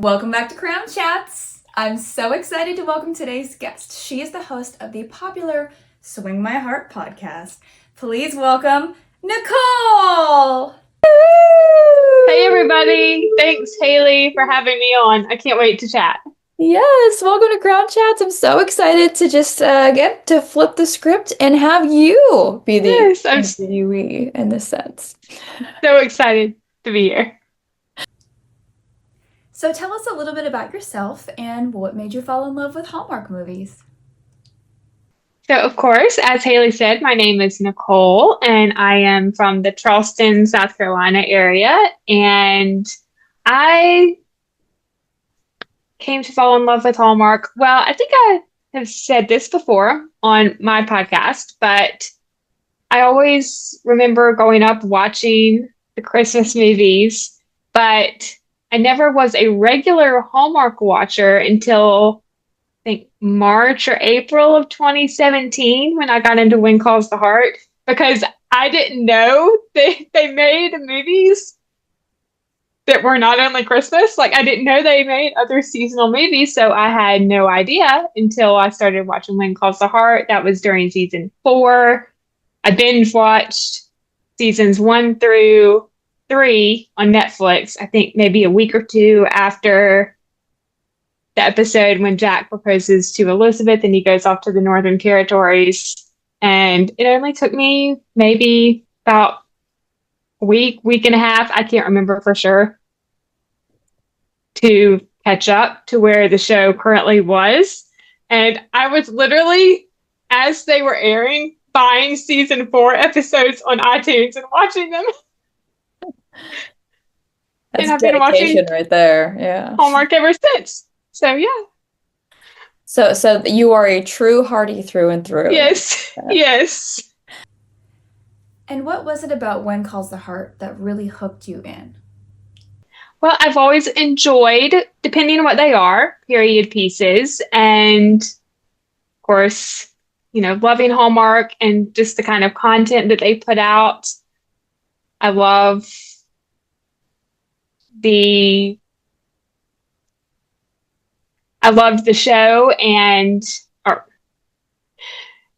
Welcome back to Crown Chats. I'm so excited to welcome today's guest. She is the host of the popular Swing My Heart podcast. Please welcome Nicole! Hey everybody! Thanks Haley for having me on. I can't wait to chat. Yes, welcome to Crown Chats. I'm so excited to just get to flip the script and have you be the interviewee in this sense. So excited to be here. So tell us a little bit about yourself and what made you fall in love with Hallmark movies. So of course, as Haley said, my name is Nicole and I am from the Charleston, South Carolina area. And I came to fall in love with Hallmark. Well, I think I have said this before on my podcast, but I always remember growing up watching the Christmas movies, but I never was a regular Hallmark watcher until I think March or April of 2017 when I got into When Calls the Heart, because I didn't know they made movies that were not only Christmas. Like, I didn't know they made other seasonal movies, so I had no idea until I started watching When Calls the Heart. That was during season 4. I binge watched seasons 1 through 3 on Netflix, I think maybe a week or two after the episode when Jack proposes to Elizabeth and he goes off to the Northern Territories. And it only took me maybe about a week and a half, I can't remember for sure, to catch up to where the show currently was. And I was literally, as they were airing, buying season 4 episodes on iTunes and watching them. That's and I've been watching right there. Yeah. Hallmark ever since. So yeah. So you are a true Hardy through and through. Yes. Yes. And what was it about When Calls the Heart that really hooked you in? Well, I've always enjoyed, depending on what they are, period pieces, and of course, loving Hallmark and just the kind of content that they put out. I love I loved the show and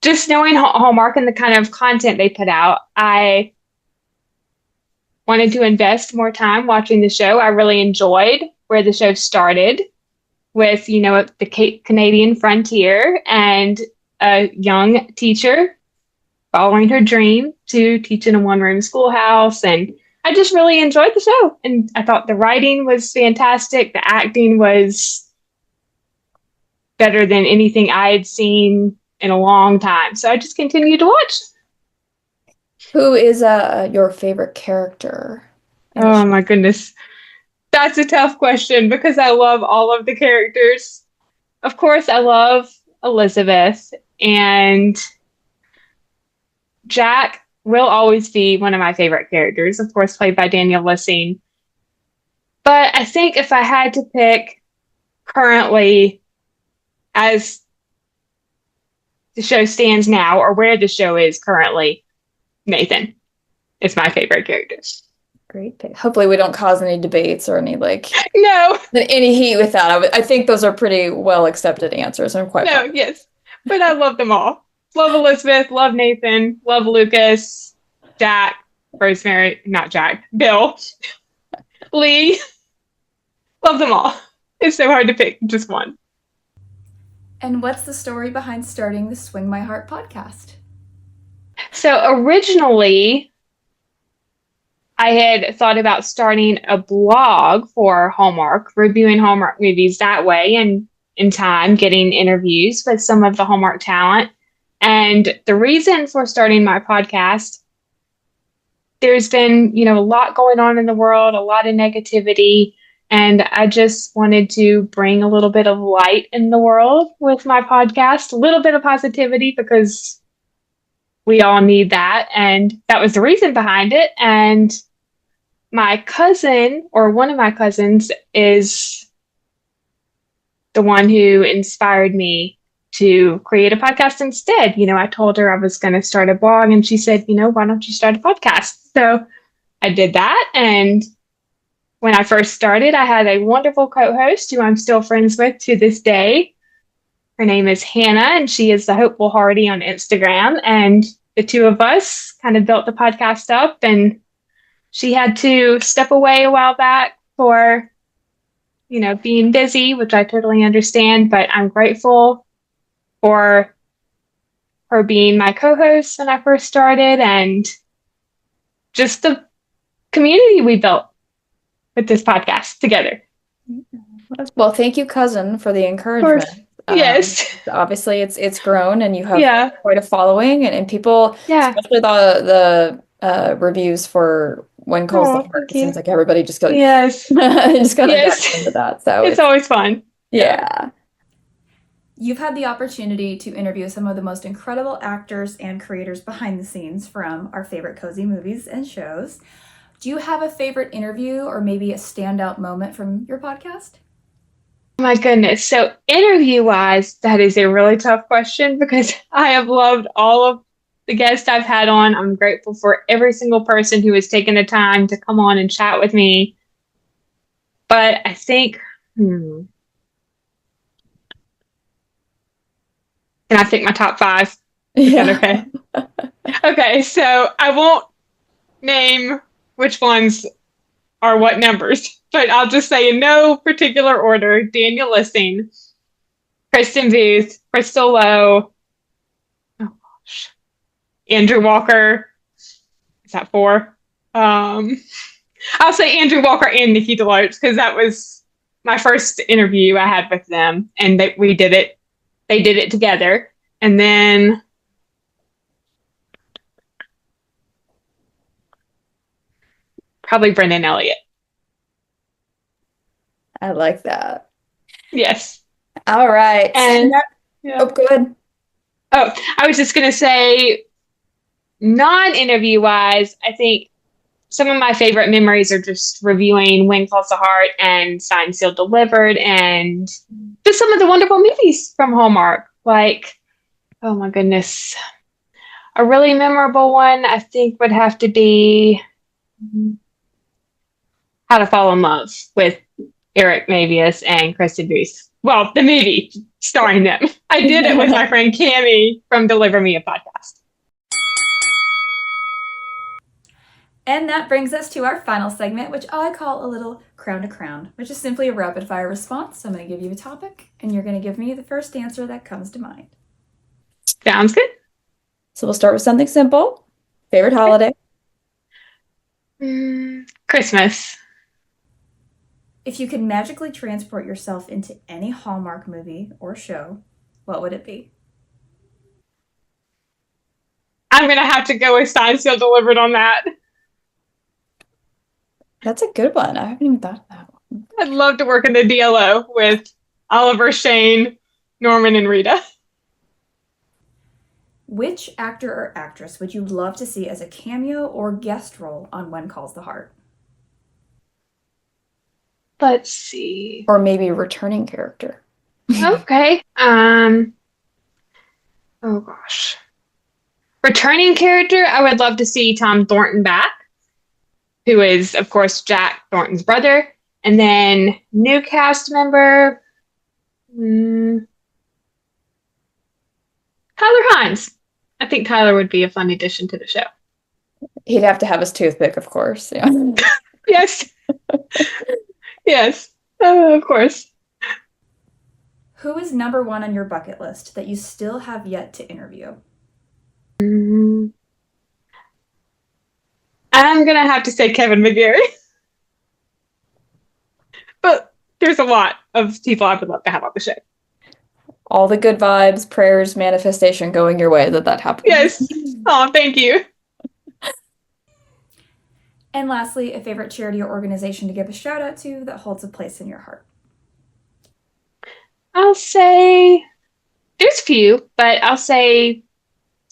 just knowing Hallmark and the kind of content they put out. I wanted to invest more time watching the show. I really enjoyed where the show started with, the Canadian frontier and a young teacher following her dream to teach in a one-room schoolhouse. And I just really enjoyed the show. And I thought the writing was fantastic. The acting was better than anything I had seen in a long time. So I just continued to watch. Who is your favorite character? Oh my goodness. That's a tough question because I love all of the characters. Of course, I love Elizabeth, and Jack will always be one of my favorite characters, of course, played by Daniel Lissing. But I think if I had to pick currently as the show stands now, or where the show is currently, Nathan is my favorite character. Great pick. Hopefully we don't cause any debates or any any heat with that. I think those are pretty well accepted answers. I'm quite proud. Yes, but I love them all. Love Elizabeth, love Nathan, love Lucas, Jack, Rosemary, not Jack, Bill, Lee. Love them all. It's so hard to pick just one. And what's the story behind starting the Swing My Heart podcast? So originally, I had thought about starting a blog for Hallmark, reviewing Hallmark movies that way, and in time getting interviews with some of the Hallmark talent. And the reason for starting my podcast, there's been, a lot going on in the world, a lot of negativity, and I just wanted to bring a little bit of light in the world with my podcast, a little bit of positivity, because we all need that. And that was the reason behind it. And my cousin, or one of my cousins, is the one who inspired me to create a podcast instead. I told her I was going to start a blog, and she said, why don't you start a podcast? So I did that, and when I first started, I had a wonderful co-host who I'm still friends with to this day. Her name is Hannah, and she is the Hopeful Hardy on Instagram. And the two of us kind of built the podcast up, and she had to step away a while back for, being busy, which I totally understand, but I'm grateful for her being my co-host when I first started and just the community we built with this podcast together. Well, thank you, cousin, for the Of course. encouragement. Yes. Obviously, it's grown, and you have Yeah. quite a following, and people, Yeah. especially the reviews for When Calls the Oh, Heart. thank It seems you. like everybody just goes Yes. just kind of Yes. dives into that. So It's always fun. yeah. You've had the opportunity to interview some of the most incredible actors and creators behind the scenes from our favorite cozy movies and shows. Do you have a favorite interview or maybe a standout moment from your podcast? My goodness. So interview-wise, that is a really tough question because I have loved all of the guests I've had on. I'm grateful for every single person who has taken the time to come on and chat with me. But I think, can I pick my top 5? Is that okay? Okay, so I won't name which ones are what numbers, but I'll just say in no particular order: Daniel Lissing, Kristen Booth, Crystal Lowe, oh gosh, Andrew Walker. Is that 4? I'll say Andrew Walker and Nikki DeLoach because that was my first interview I had with them, and we did it. They did it together, and then probably Brendan Elliott. I like that. Yes. All right. And Oh, go ahead. Oh, I was just gonna say, non-interview wise, I think some of my favorite memories are just reviewing When Calls the Heart and Signed, Sealed, Delivered, and just some of the wonderful movies from Hallmark. Like, oh my goodness, a really memorable one I think would have to be How to Fall in Love with Eric Mavius and Kristen Booth. Well, the movie starring them. I did it with my friend Cammie from Deliver Me a Podcast. And that brings us to our final segment, which I call a little crown to crown, which is simply a rapid fire response. So I'm going to give you a topic, and you're going to give me the first answer that comes to mind. Sounds good. So we'll start with something simple. Favorite holiday? Christmas. If you could magically transport yourself into any Hallmark movie or show, what would it be? I'm going to have to go with Signed, Sealed, Delivered on that. That's a good one. I haven't even thought of that one. I'd love to work in the DLO with Oliver, Shane, Norman, and Rita. Which actor or actress would you love to see as a cameo or guest role on When Calls the Heart? Let's see. Or maybe a returning character. Okay. Oh gosh. Returning character, I would love to see Tom Thornton back, who is, of course, Jack Thornton's brother. And then new cast member, Tyler Hines. I think Tyler would be a fun addition to the show. He'd have to have his toothpick, of course. Yeah. Yes. Yes. Of course. Who is number one on your bucket list that you still have yet to interview? I'm going to have to say Kevin McGarry. But there's a lot of people I would love to have on the show. All the good vibes, prayers, manifestation going your way that happens. Yes. Oh, thank you. And lastly, a favorite charity or organization to give a shout out to that holds a place in your heart. I'll say there's a few, but I'll say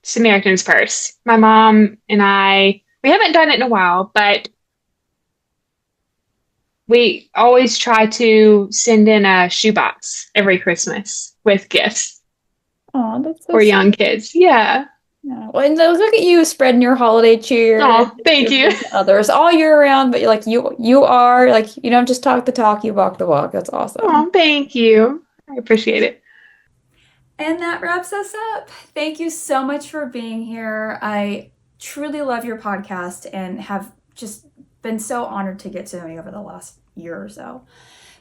Samaritan's Purse. My mom and we haven't done it in a while, but we always try to send in a shoebox every Christmas with gifts Oh, that's so for sweet. young kids. Yeah. Yeah. Well, and look at you spreading your holiday cheer and Oh, thank your you. food to others all year round, but you're like you are like you don't just talk the talk, you walk the walk. That's awesome. Oh, thank you. I appreciate it. And that wraps us up. Thank you so much for being here. I truly love your podcast and have just been so honored to get to know you over the last year or so.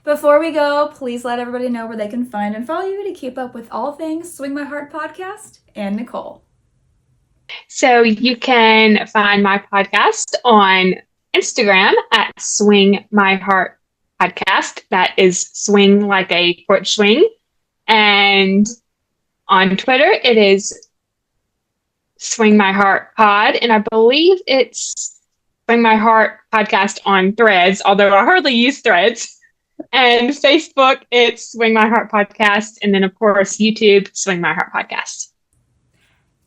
Before we go, please let everybody know where they can find and follow you to keep up with all things Swing My Heart podcast and Nicole. So you can find my podcast on Instagram at Swing My Heart Podcast. That is swing like a porch swing. And on Twitter, it is Swing My Heart Pod. And I believe it's Swing My Heart Podcast on Threads, although I hardly use Threads. And Facebook, it's Swing My Heart Podcast. And then, of course, YouTube, Swing My Heart Podcast.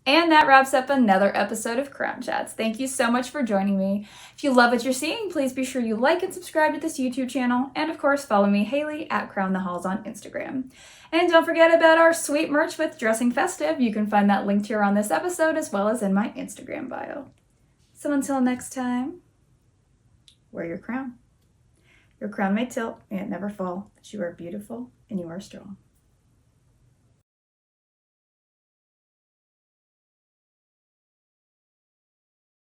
And that wraps up another episode of Crown Chats. Thank you so much for joining me. If you love what you're seeing, please be sure you like and subscribe to this YouTube channel. And of course, follow me, Haley, at Crown the Halls on Instagram. And don't forget about our sweet merch with Dressing Festive. You can find that linked here on this episode as well as in my Instagram bio. So until next time, wear your crown. Your crown may tilt and it never fall, but you are beautiful and you are strong.